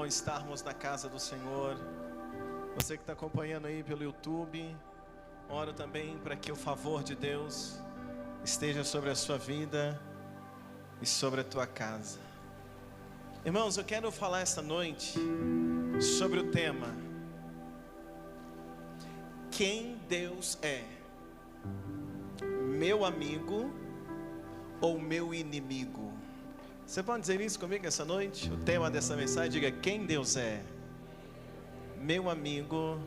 bom estarmos na casa do Senhor. Você que está acompanhando aí pelo YouTube, oro também para que o favor de Deus esteja sobre a sua vida e sobre a tua casa. Irmãos, eu quero falar esta noite sobre o tema: quem Deus é? Meu amigo ou meu inimigo? Você pode dizer isso comigo essa noite? O tema dessa mensagem, diga: quem Deus é? Meu amigo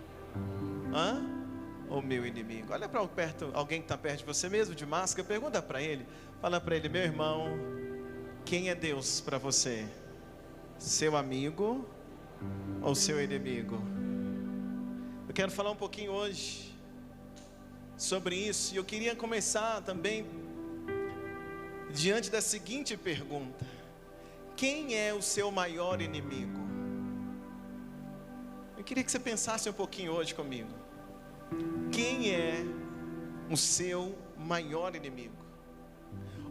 ou meu inimigo? Olha para perto, alguém que está perto de você mesmo, de máscara, pergunta para ele, fala para ele: meu irmão, quem é Deus para você? Seu amigo ou seu inimigo? Eu quero falar um pouquinho hoje sobre isso, e eu queria começar também diante da seguinte pergunta: quem é o seu maior inimigo? Eu queria que você pensasse um pouquinho hoje comigo. Quem é o seu maior inimigo?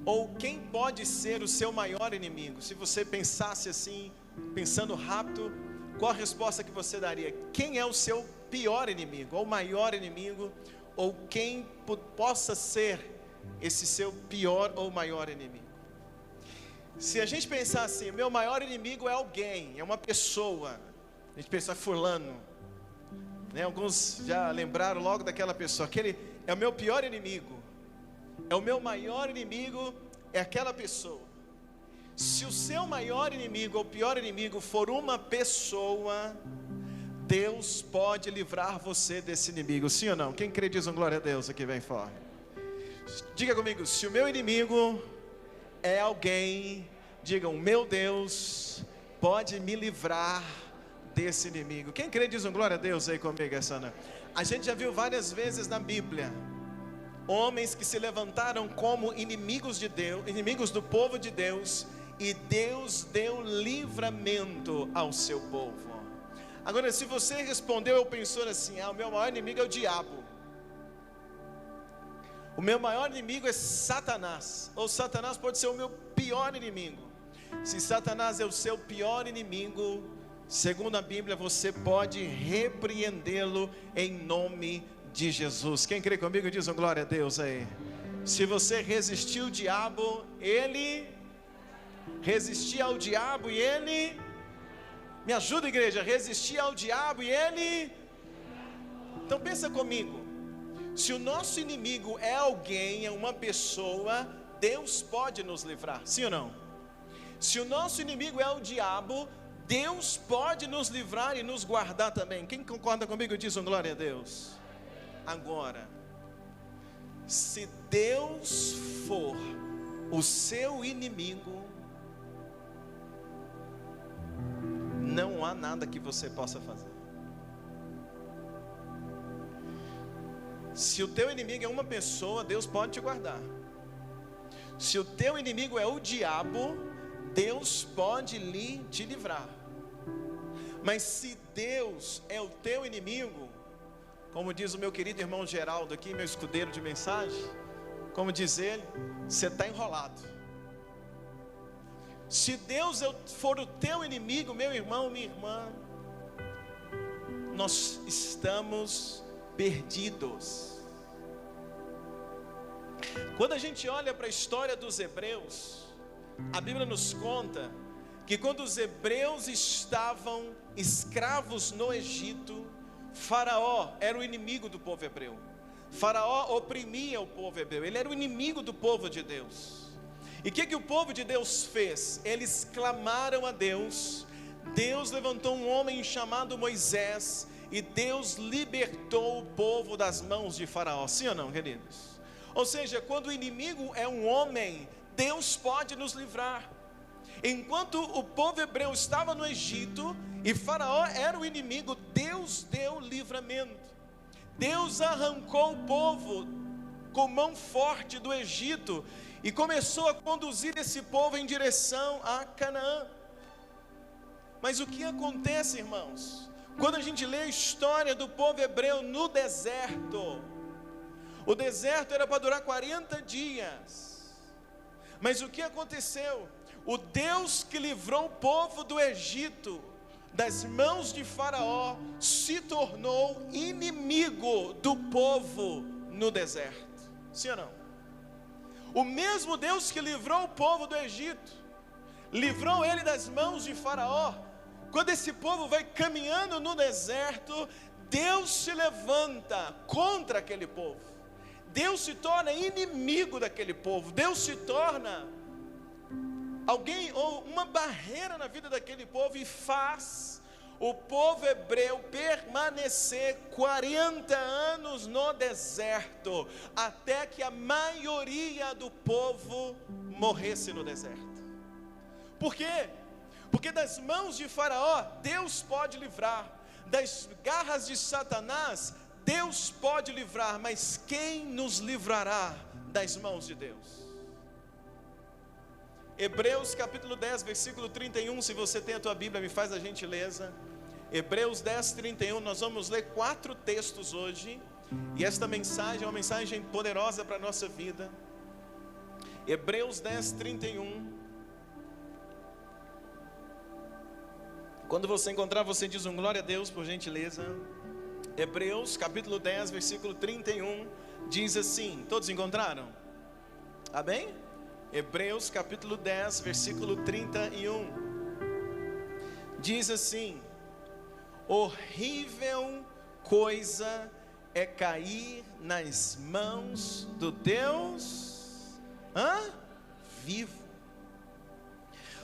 Ou quem pode ser o seu maior inimigo? Se você pensasse assim, pensando rápido, qual a resposta que você daria? Quem é o seu pior inimigo? Ou maior inimigo? Ou quem possa ser esse seu pior ou maior inimigo? Se a gente pensar assim, meu maior inimigo é alguém, é uma pessoa, a gente pensa fulano, né? Alguns já lembraram logo daquela pessoa, aquele é o meu pior inimigo, é o meu maior inimigo, é aquela pessoa. Se o seu maior inimigo ou pior inimigo for uma pessoa, Deus pode livrar você desse inimigo, sim ou não? Quem crê diz um glória a Deus aqui bem forte. Diga comigo: se o meu inimigo é alguém, diga: o meu Deus pode me livrar desse inimigo. Quem crê diz um glória a Deus aí comigo essa noite. A gente já viu várias vezes na Bíblia homens que se levantaram como inimigos de Deus, inimigos do povo de Deus, e Deus deu livramento ao seu povo. Agora, se você respondeu ou pensou assim: o meu maior inimigo é o diabo, o meu maior inimigo é Satanás, ou Satanás pode ser o meu pior inimigo. Se Satanás é o seu pior inimigo, segundo a Bíblia, você pode repreendê-lo em nome de Jesus. Quem crê comigo diz um glória a Deus aí. Se você resistir ao diabo, ele resistir ao diabo e ele, me ajuda, igreja, resistir ao diabo e ele. Então pensa comigo, se o nosso inimigo é alguém, é uma pessoa, Deus pode nos livrar, sim ou não? Se o nosso inimigo é o diabo, Deus pode nos livrar e nos guardar também. Quem concorda comigo diz um glória a Deus. Agora, se Deus for o seu inimigo, não há nada que você possa fazer. Se o teu inimigo é uma pessoa, Deus pode te guardar. Se o teu inimigo é o diabo, Deus pode te livrar. Mas se Deus é o teu inimigo, como diz o meu querido irmão Geraldo aqui, meu escudeiro de mensagem, como diz ele, você está enrolado. Se Deus for o teu inimigo, meu irmão, minha irmã, nós estamos perdidos. Quando a gente olha para a história dos hebreus, a Bíblia nos conta que quando os hebreus estavam escravos no Egito, Faraó era o inimigo do povo hebreu. Faraó oprimia o povo hebreu, ele era o inimigo do povo de Deus. E o que o povo de Deus fez? Eles clamaram a Deus. Deus levantou um homem chamado Moisés, e Deus libertou o povo das mãos de Faraó, sim ou não, queridos? Ou seja, quando o inimigo é um homem, Deus pode nos livrar. Enquanto o povo hebreu estava no Egito e Faraó era o inimigo, Deus deu livramento. Deus arrancou o povo com mão forte do Egito e começou a conduzir esse povo em direção a Canaã. Mas o que acontece, irmãos? Quando a gente lê a história do povo hebreu no deserto, o deserto era para durar 40 dias. Mas o que aconteceu? O Deus que livrou o povo do Egito das mãos de Faraó, se tornou inimigo do povo no deserto. Sim ou não? O mesmo Deus que livrou o povo do Egito, livrou ele das mãos de Faraó. Quando esse povo vai caminhando no deserto, Deus se levanta contra aquele povo. Deus se torna inimigo daquele povo. Deus se torna alguém ou uma barreira na vida daquele povo e faz o povo hebreu permanecer 40 anos no deserto, até que a maioria do povo morresse no deserto. Por quê? Porque das mãos de Faraó, Deus pode livrar, das garras de Satanás, Deus pode livrar, mas quem nos livrará das mãos de Deus? Hebreus capítulo 10, versículo 31, se você tem a tua Bíblia, me faz a gentileza. Hebreus 10, 31, nós vamos ler 4 textos hoje, e esta mensagem é uma mensagem poderosa para a nossa vida. Hebreus 10, 31. Quando você encontrar, você diz um glória a Deus, por gentileza. Hebreus capítulo 10, versículo 31, diz assim, todos encontraram? Amém? Hebreus capítulo 10, versículo 31, diz assim: horrível coisa é cair nas mãos do Deus vivo.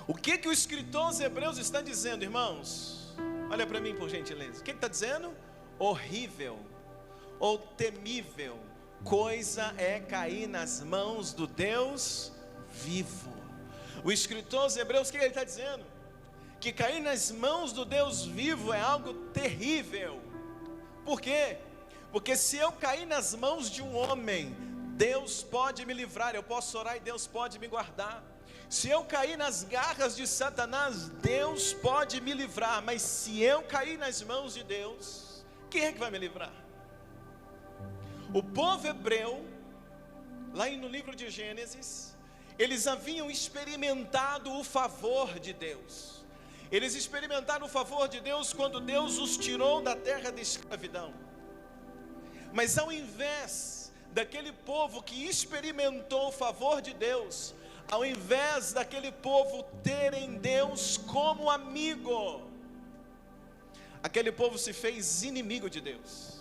O que o escritor aos Hebreus está dizendo, irmãos? Olha para mim, por gentileza. O que está dizendo? Horrível ou temível coisa é cair nas mãos do Deus vivo. O escritor aos Hebreus, o que ele está dizendo? Que cair nas mãos do Deus vivo é algo terrível. Por quê? Porque se eu cair nas mãos de um homem, Deus pode me livrar, eu posso orar e Deus pode me guardar. Se eu cair nas garras de Satanás, Deus pode me livrar. Mas se eu cair nas mãos de Deus, quem é que vai me livrar? O povo hebreu, lá no livro de Gênesis, eles haviam experimentado o favor de Deus. Eles experimentaram o favor de Deus quando Deus os tirou da terra de escravidão. Mas ao invés daquele povo que experimentou o favor de Deus, ao invés daquele povo terem Deus como amigo, aquele povo se fez inimigo de Deus.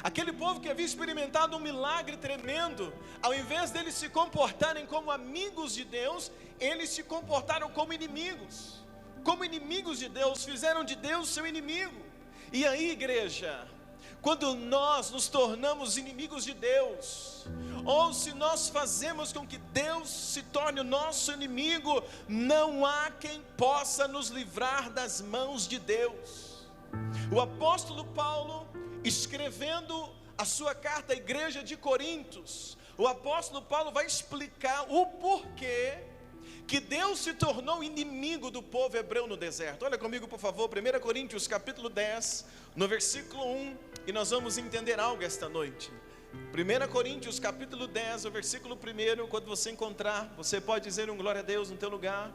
Aquele povo que havia experimentado um milagre tremendo, ao invés deles se comportarem como amigos de Deus, eles se comportaram como inimigos. Como inimigos de Deus, fizeram de Deus seu inimigo. E aí, igreja, quando nós nos tornamos inimigos de Deus, ou se nós fazemos com que Deus se torne o nosso inimigo, não há quem possa nos livrar das mãos de Deus. O apóstolo Paulo, escrevendo a sua carta à igreja de Corintos, o apóstolo Paulo vai explicar o porquê que Deus se tornou inimigo do povo hebreu no deserto. Olha comigo, por favor, 1 Coríntios capítulo 10, no versículo 1, e nós vamos entender algo esta noite. 1 Coríntios capítulo 10, o versículo 1, quando você encontrar, você pode dizer um glória a Deus no teu lugar.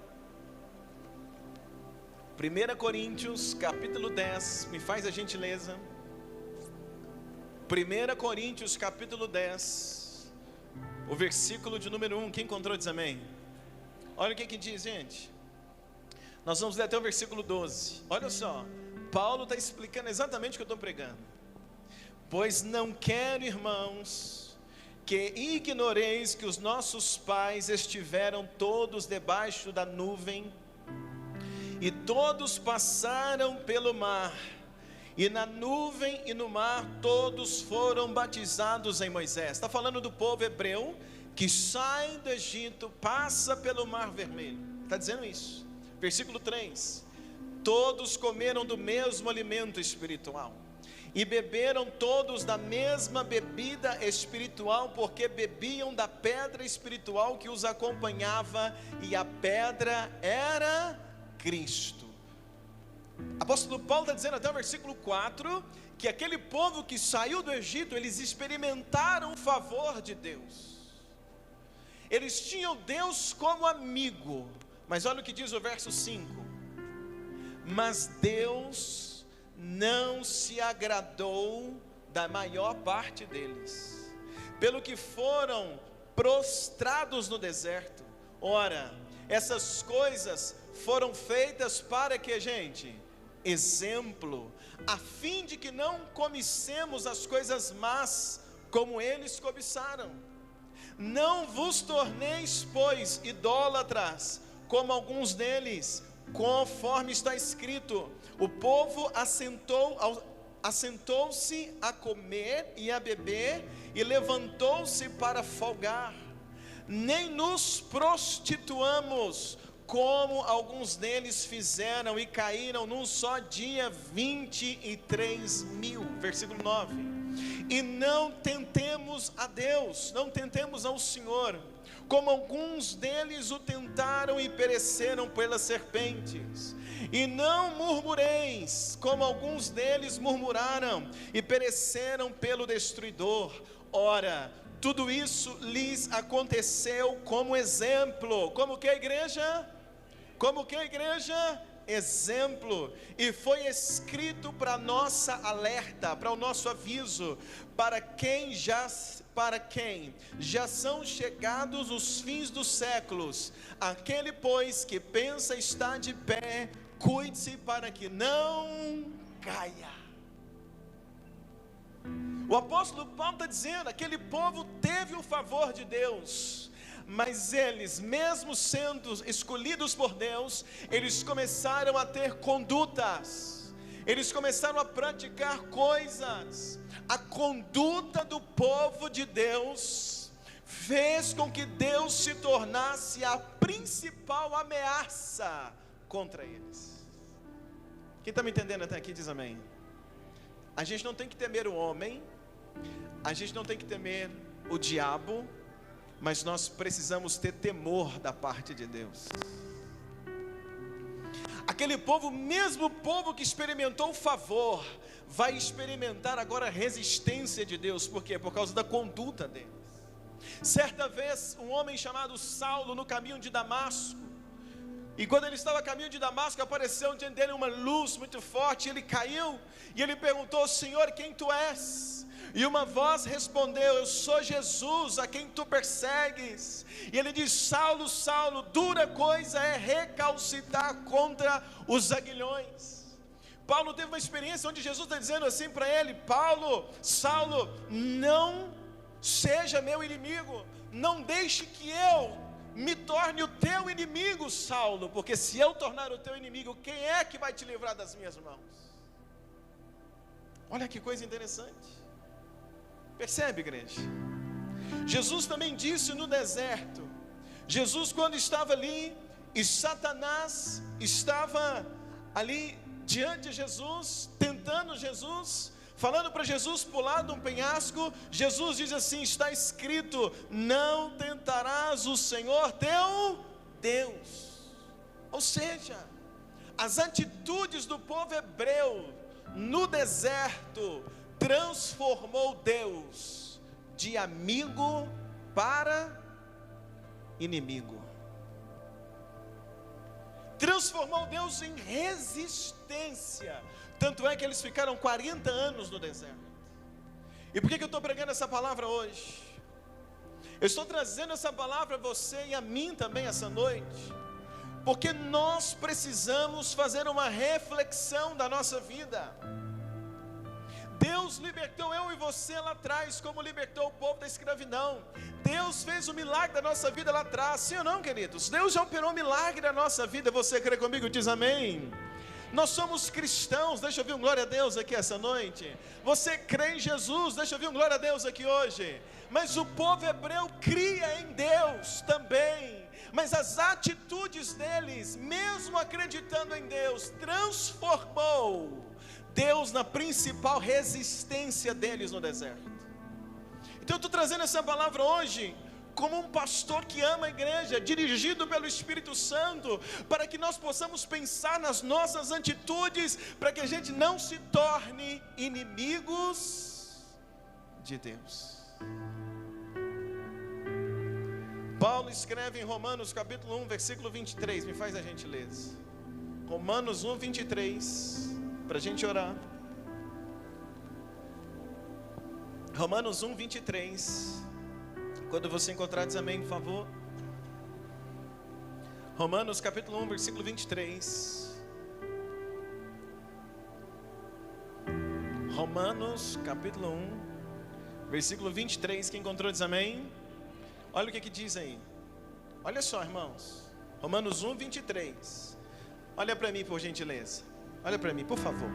1 Coríntios capítulo 10, me faz a gentileza. 1 Coríntios capítulo 10, o versículo de número 1, quem encontrou diz amém. Olha o que diz, gente. Nós vamos ler até o versículo 12. Olha só, Paulo está explicando exatamente o que eu estou pregando. Pois não quero, irmãos, que ignoreis que os nossos pais estiveram todos debaixo da nuvem, e todos passaram pelo mar, e na nuvem e no mar todos foram batizados em Moisés. Está falando do povo hebreu que sai do Egito, passa pelo mar vermelho. Está dizendo isso. Versículo 3: todos comeram do mesmo alimento espiritual, e beberam todos da mesma bebida espiritual, porque bebiam da pedra espiritual que os acompanhava, e a pedra era Cristo. Apóstolo Paulo está dizendo até o versículo 4, que aquele povo que saiu do Egito, eles experimentaram o favor de Deus. Eles tinham Deus como amigo. Mas olha o que diz o verso 5: Mas Deus não se agradou da maior parte deles, pelo que foram prostrados no deserto. Ora, essas coisas foram feitas para que, gente? Exemplo, a fim de que não cobicemos as coisas más, como eles cobiçaram. Não vos torneis, pois, idólatras, como alguns deles, conforme está escrito: o povo assentou-se a comer e a beber, e levantou-se para folgar. Nem nos prostituamos, como alguns deles fizeram, e caíram num só dia 23.000, versículo 9. E não tentemos a Deus, não tentemos ao Senhor, como alguns deles o tentaram e pereceram pelas serpentes. E não murmureis, como alguns deles murmuraram e pereceram pelo destruidor. Ora, tudo isso lhes aconteceu como exemplo. Como que a igreja? Como que a igreja? Exemplo. E foi escrito para nossa alerta, para o nosso aviso, para quem já são chegados os fins dos séculos. Aquele, pois, que pensa estar de pé, cuide-se para que não caia. O apóstolo Paulo está dizendo: aquele povo teve o favor de Deus, mas eles, mesmo sendo escolhidos por Deus, eles começaram a ter condutas, eles começaram a praticar coisas. A conduta do povo de Deus fez com que Deus se tornasse a principal ameaça contra eles. Quem está me entendendo até aqui diz amém. A gente não tem que temer o homem, a gente não tem que temer o diabo, mas nós precisamos ter temor da parte de Deus. Aquele povo, mesmo povo que experimentou o favor, vai experimentar agora a resistência de Deus. Por quê? Por causa da conduta deles. Certa vez, um homem chamado Saulo, no caminho de Damasco, e quando ele estava a caminho de Damasco, apareceu diante dele uma luz muito forte. Ele caiu e ele perguntou: Senhor, quem tu és? E uma voz respondeu: eu sou Jesus, a quem tu persegues. E ele diz: Saulo, Saulo, dura coisa é recalcitrar contra os aguilhões. Paulo teve uma experiência onde Jesus está dizendo assim para ele: Paulo, Saulo, não seja meu inimigo, não deixe que eu me torne o teu inimigo, Saulo, porque se eu tornar o teu inimigo, quem é que vai te livrar das minhas mãos? Olha que coisa interessante. Percebe, igreja? Jesus também disse no deserto, Jesus quando estava ali, e Satanás estava ali diante de Jesus, tentando Jesus, falando para Jesus pular de um penhasco, Jesus diz assim: está escrito, não tentarás o Senhor teu Deus. Ou seja, as atitudes do povo hebreu no deserto transformou Deus de amigo para inimigo, transformou Deus em resistência. Tanto é que eles ficaram 40 anos no deserto. E por que eu estou pregando essa palavra hoje? Eu estou trazendo essa palavra a você e a mim também essa noite, porque nós precisamos fazer uma reflexão da nossa vida. Deus libertou eu e você lá atrás, como libertou o povo da escravidão. Deus fez o milagre da nossa vida lá atrás, sim ou não, queridos? Deus já operou um milagre na nossa vida. Você crê comigo? Diz amém. Nós somos cristãos, deixa eu ouvir um glória a Deus aqui essa noite. Você crê em Jesus, deixa eu ouvir um glória a Deus aqui hoje. Mas o povo hebreu cria em Deus também, mas as atitudes deles, mesmo acreditando em Deus, transformou Deus na principal resistência deles no deserto. Então eu estou trazendo essa palavra hoje como um pastor que ama a igreja, dirigido pelo Espírito Santo, para que nós possamos pensar nas nossas atitudes, para que a gente não se torne inimigos de Deus. Paulo escreve em Romanos capítulo 1, versículo 23, me faz a gentileza. Romanos 1, 23, para a gente orar. Romanos 1, 23. Quando você encontrar, diz amém, por favor. Romanos capítulo 1, versículo 23. Romanos capítulo 1, versículo 23. Quem encontrou, diz amém. Olha o que diz aí. Olha só, irmãos. Romanos 1, 23. Olha para mim, por gentileza. Olha para mim, por favor.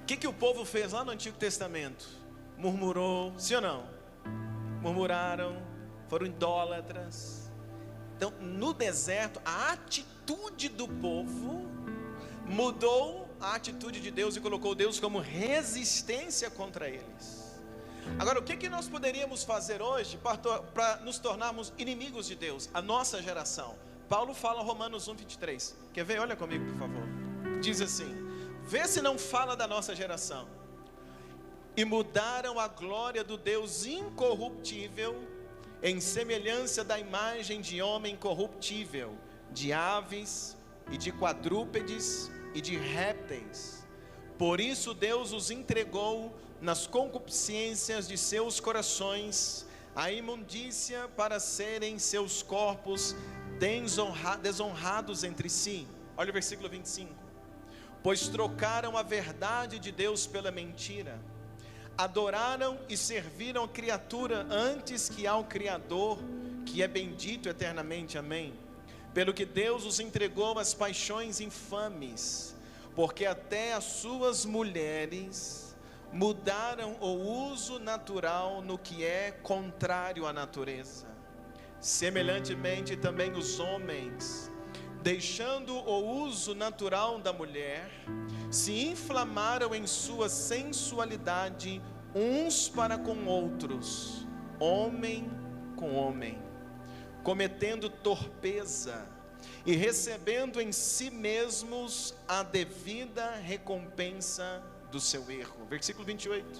O que o povo fez lá no Antigo Testamento? Murmurou, sim ou não? Murmuraram, foram idólatras. Então, no deserto, a atitude do povo mudou a atitude de Deus e colocou Deus como resistência contra eles. Agora, o que nós poderíamos fazer hoje para nos tornarmos inimigos de Deus? A nossa geração. Paulo fala em Romanos 1, 23. Quer ver? Olha comigo, por favor. Diz assim: vê se não fala da nossa geração. E mudaram a glória do Deus incorruptível em semelhança da imagem de homem corruptível, de aves e de quadrúpedes e de répteis. Por isso Deus os entregou nas concupiscências de seus corações à imundícia, para serem seus corpos desonrados entre si. Olha o versículo 25. Pois trocaram a verdade de Deus pela mentira, adoraram e serviram a criatura antes que ao Criador, que é bendito eternamente, amém. Pelo que Deus os entregou às paixões infames, porque até as suas mulheres mudaram o uso natural no que é contrário à natureza. Semelhantemente também os homens, deixando o uso natural da mulher, se inflamaram em sua sensualidade uns para com outros, homem com homem, cometendo torpeza e recebendo em si mesmos a devida recompensa do seu erro. Versículo 28.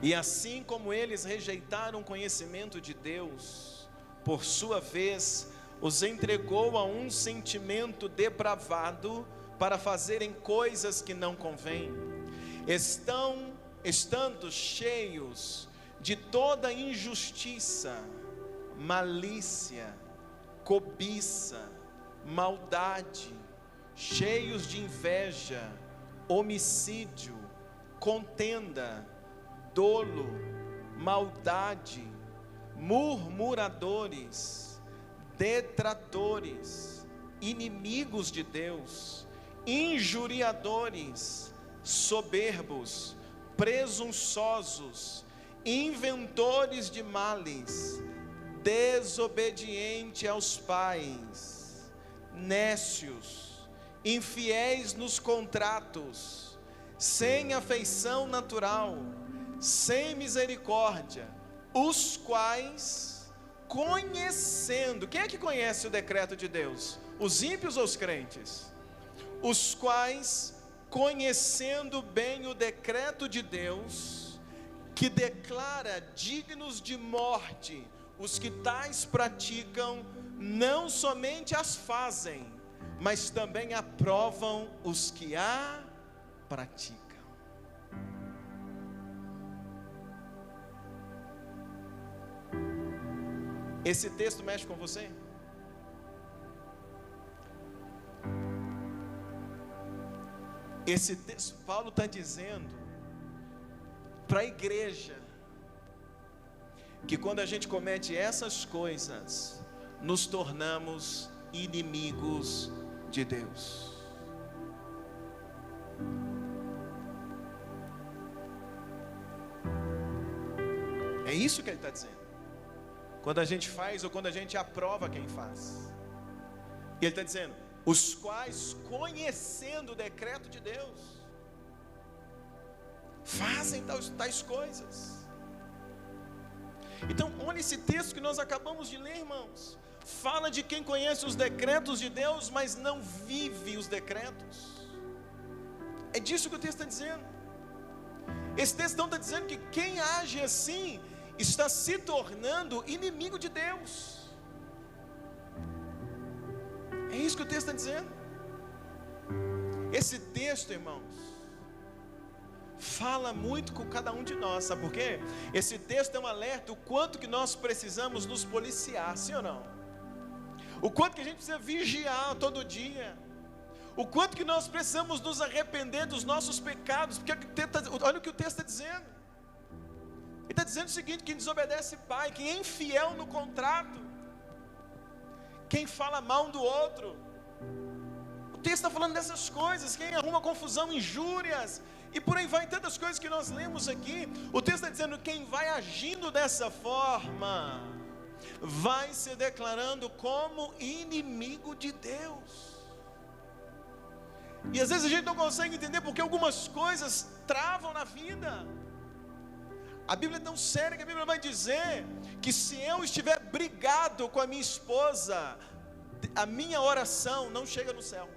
E assim como eles rejeitaram o conhecimento de Deus, por sua vez os entregou a um sentimento depravado para fazerem coisas que não convêm, estando cheios de toda injustiça, malícia, cobiça, maldade, cheios de inveja, homicídio, contenda, dolo, maldade, murmuradores, detratores, inimigos de Deus, injuriadores, soberbos, presunçosos, inventores de males, desobedientes aos pais, nécios, infiéis nos contratos, sem afeição natural, sem misericórdia, os quais, conhecendo, quem é que conhece o decreto de Deus? Os ímpios ou os crentes? Os quais, conhecendo bem o decreto de Deus, que declara dignos de morte os que tais praticam, não somente as fazem, mas também aprovam os que a praticam. Esse texto mexe com você? Esse texto, Paulo está dizendo para a igreja que quando a gente comete essas coisas, nos tornamos inimigos de Deus. É isso que ele está dizendo. Quando a gente faz ou quando a gente aprova quem faz. E ele está dizendo: os quais, conhecendo o decreto de Deus, fazem tais coisas. Então, olha esse texto que nós acabamos de ler, irmãos. Fala de quem conhece os decretos de Deus, mas não vive os decretos. É disso que o texto está dizendo. Esse texto não está dizendo que quem age assim está se tornando inimigo de Deus. É isso isso que o texto está dizendo. Esse texto, irmãos, fala muito com cada um de nós, sabe por quê? Esse texto é um alerta o quanto que nós precisamos nos policiar, sim ou não? O quanto que a gente precisa vigiar todo dia, o quanto que nós precisamos nos arrepender dos nossos pecados, porque olha o que o texto está dizendo. Ele está dizendo o seguinte: quem desobedece pai, quem é infiel no contrato, quem fala mal um do outro, o texto está falando dessas coisas, quem arruma confusão, injúrias, e por aí vai, tantas coisas que nós lemos aqui. O texto está dizendo: quem vai agindo dessa forma, vai se declarando como inimigo de Deus. E às vezes a gente não consegue entender porque algumas coisas travam na vida. A Bíblia é tão séria que a Bíblia vai dizer que se eu estiver brigado com a minha esposa, a minha oração não chega no céu.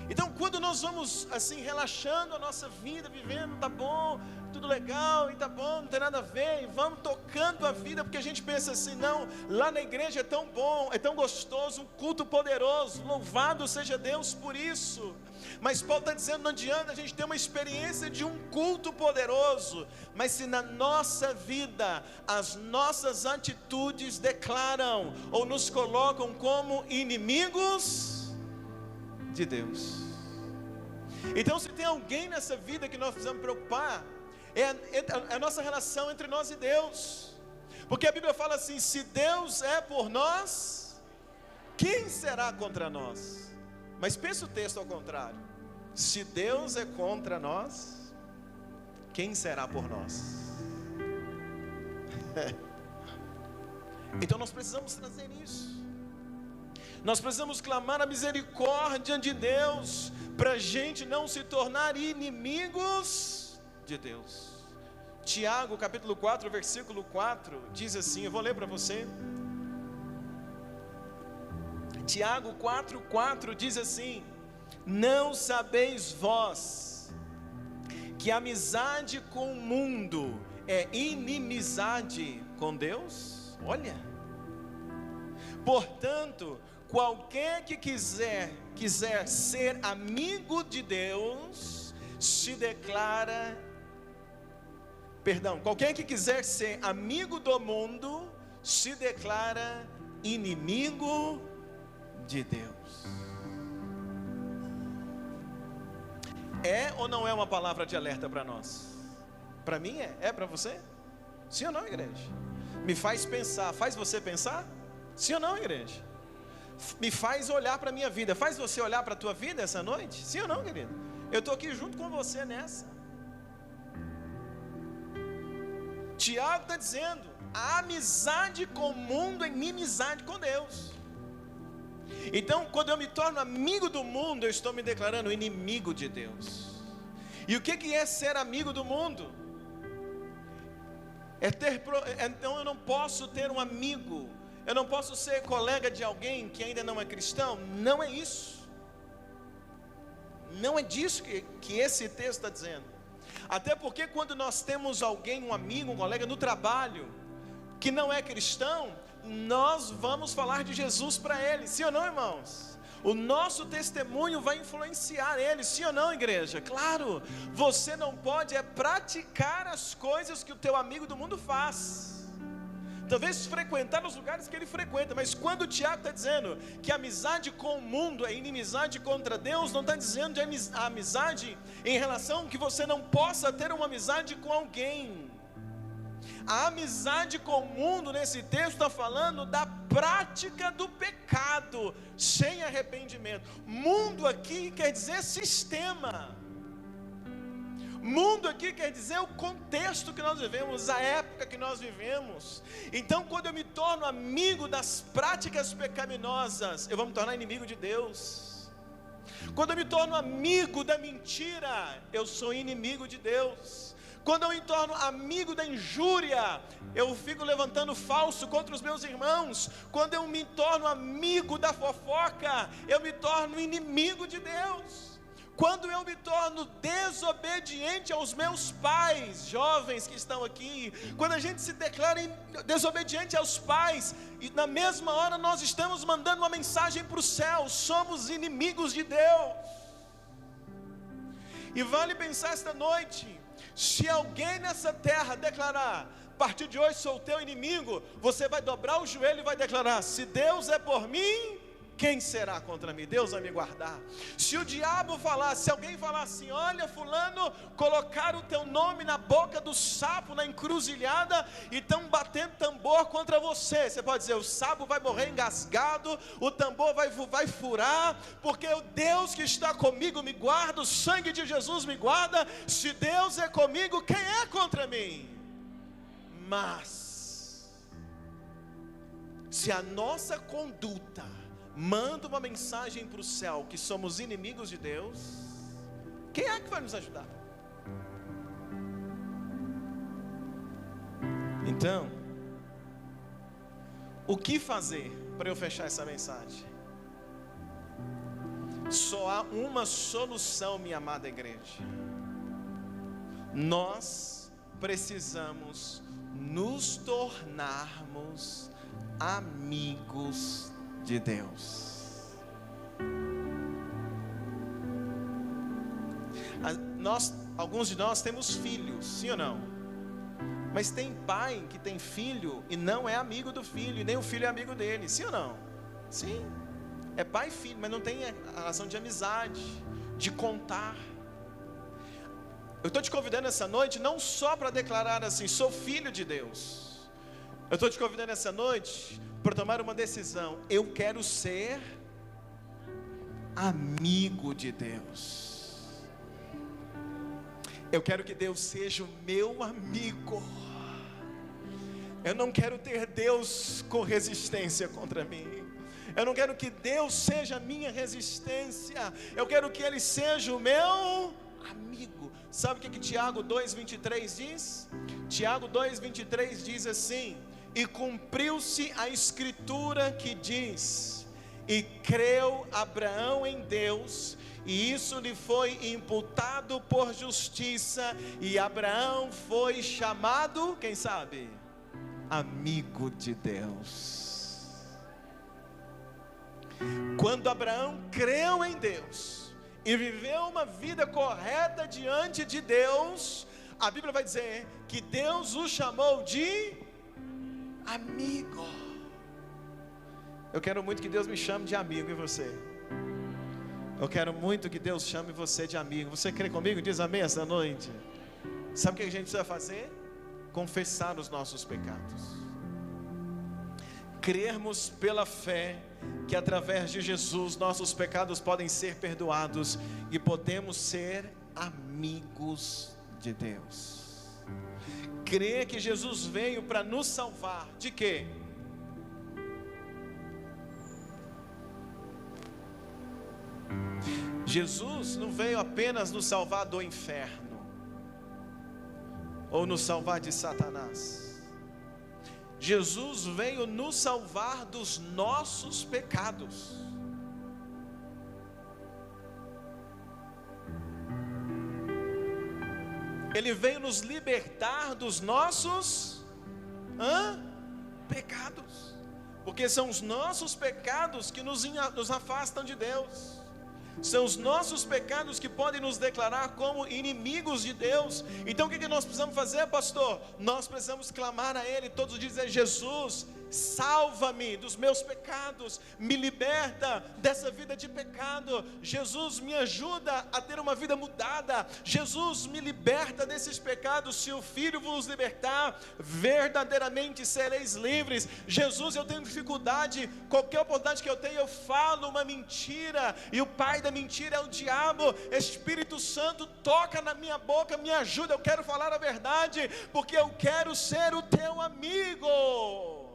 Então, quando nós vamos assim relaxando a nossa vida, vivendo, tá bom, tudo legal, e tá bom, não tem nada a ver, e vamos tocando a vida, porque a gente pensa assim: não, lá na igreja é tão bom, é tão gostoso, um culto poderoso, louvado seja Deus por isso. Mas Paulo está dizendo: não adianta a gente ter uma experiência de um culto poderoso, mas se na nossa vida as nossas atitudes declaram ou nos colocam como inimigos de Deus. Então, se tem alguém nessa vida que nós precisamos preocupar, é a nossa relação entre nós e Deus, porque a Bíblia fala assim: se Deus é por nós, quem será contra nós? Mas pensa o texto ao contrário: se Deus é contra nós, quem será por nós? Então nós precisamos trazer isso. Nós precisamos clamar a misericórdia de Deus, para a gente não se tornar inimigos de Deus. Tiago capítulo 4, versículo 4, diz assim, eu vou ler para você. Tiago 4:4 diz assim: não sabeis vós que amizade com o mundo é inimizade com Deus? Olha, portanto, qualquer que quiser ser amigo de Deus, qualquer que quiser ser amigo do mundo, se declara inimigo de Deus. É ou não é uma palavra de alerta para nós? Para mim é para você? Sim ou não, igreja? Me faz pensar, faz você pensar? Sim ou não, igreja? Me faz olhar para a minha vida, faz você olhar para a tua vida essa noite? Sim ou não, querido? Eu estou aqui junto com você nessa. Tiago está dizendo: a amizade com o mundo é inimizade com Deus. Então, quando eu me torno amigo do mundo, eu estou me declarando inimigo de Deus. E o que é ser amigo do mundo? Então eu não posso ter um amigo, eu não posso ser colega de alguém que ainda não é cristão. Não é isso. Não é disso que esse texto está dizendo. Até porque quando nós temos alguém, um amigo, um colega no trabalho, que não é cristão, nós vamos falar de Jesus para ele. Sim ou não, irmãos? O nosso testemunho vai influenciar ele. Sim ou não, igreja? Claro. Você não pode praticar as coisas que o teu amigo do mundo faz. Talvez frequentar os lugares que ele frequenta, mas quando o Tiago está dizendo que a amizade com o mundo é inimizade contra Deus, não está dizendo de amizade em relação que você não possa ter uma amizade com alguém. A amizade com o mundo nesse texto está falando da prática do pecado sem arrependimento. Mundo aqui quer dizer sistema. Mundo aqui quer dizer o contexto que nós vivemos, a época que nós vivemos. Então, quando eu me torno amigo das práticas pecaminosas, eu vou me tornar inimigo de Deus. Quando eu me torno amigo da mentira, eu sou inimigo de Deus. Quando eu me torno amigo da injúria, eu fico levantando falso contra os meus irmãos. Quando eu me torno amigo da fofoca, eu me torno inimigo de Deus. Quando eu me torno desobediente aos meus pais, jovens que estão aqui, quando a gente se declara desobediente aos pais, e na mesma hora nós estamos mandando uma mensagem para o céu: somos inimigos de Deus. E vale pensar esta noite, se alguém nessa terra declarar: a partir de hoje sou o teu inimigo, você vai dobrar o joelho e vai declarar: se Deus é por mim, quem será contra mim? Deus vai me guardar. Se o diabo falar, se alguém falar assim: olha fulano, colocaram o teu nome na boca do sapo, na encruzilhada, e estão batendo tambor contra você, você pode dizer: o sapo vai morrer engasgado, o tambor vai furar, porque o Deus que está comigo me guarda, o sangue de Jesus me guarda. Se Deus é comigo, quem é contra mim? Mas se a nossa conduta manda uma mensagem para o céu que somos inimigos de Deus, quem é que vai nos ajudar? Então, o que fazer para eu fechar essa mensagem? Só há uma solução, minha amada igreja. Nós precisamos nos tornarmos amigos de Deus. Alguns de nós temos filhos, sim ou não? Mas tem pai que tem filho e não é amigo do filho, e nem o filho é amigo dele, sim ou não? Sim, é pai e filho, mas não tem a relação de amizade, de contar. Eu estou te convidando essa noite não só para declarar assim: sou filho de Deus. Eu estou te convidando essa noite para tomar uma decisão: eu quero ser amigo de Deus. Eu quero que Deus seja o meu amigo. Eu não quero ter Deus com resistência contra mim. Eu não quero que Deus seja a minha resistência. Eu quero que Ele seja o meu amigo. Sabe o que Tiago 2,23 diz? Tiago 2,23 diz assim: e cumpriu-se a escritura que diz: e creu Abraão em Deus, e isso lhe foi imputado por justiça, e Abraão foi chamado, quem sabe? Amigo de Deus. Quando Abraão creu em Deus e viveu uma vida correta diante de Deus, a Bíblia vai dizer que Deus o chamou de amigo. Eu quero muito que Deus me chame de amigo, e você? Eu quero muito que Deus chame você de amigo. Você crê comigo? Diz amém essa noite. Sabe o que a gente precisa fazer? Confessar os nossos pecados. Crermos pela fé que através de Jesus nossos pecados podem ser perdoados e podemos ser amigos de Deus. Crer que Jesus veio para nos salvar de quê? Jesus não veio apenas nos salvar do inferno, ou nos salvar de Satanás. Jesus veio nos salvar dos nossos pecados. Ele veio nos libertar dos nossos pecados, porque são os nossos pecados que nos afastam de Deus. São os nossos pecados que podem nos declarar como inimigos de Deus. Então o que nós precisamos fazer, pastor? Nós precisamos clamar a Ele todos os dias: Jesus, salva-me dos meus pecados, me liberta dessa vida de pecado. Jesus, me ajuda a ter uma vida mudada. Jesus, me liberta desses pecados. Se o Filho vos libertar, verdadeiramente sereis livres. Jesus, eu tenho dificuldade, qualquer oportunidade que eu tenho, eu falo uma mentira, e o pai da mentira é o diabo. Espírito Santo, toca na minha boca, me ajuda, eu quero falar a verdade, porque eu quero ser o teu amigo.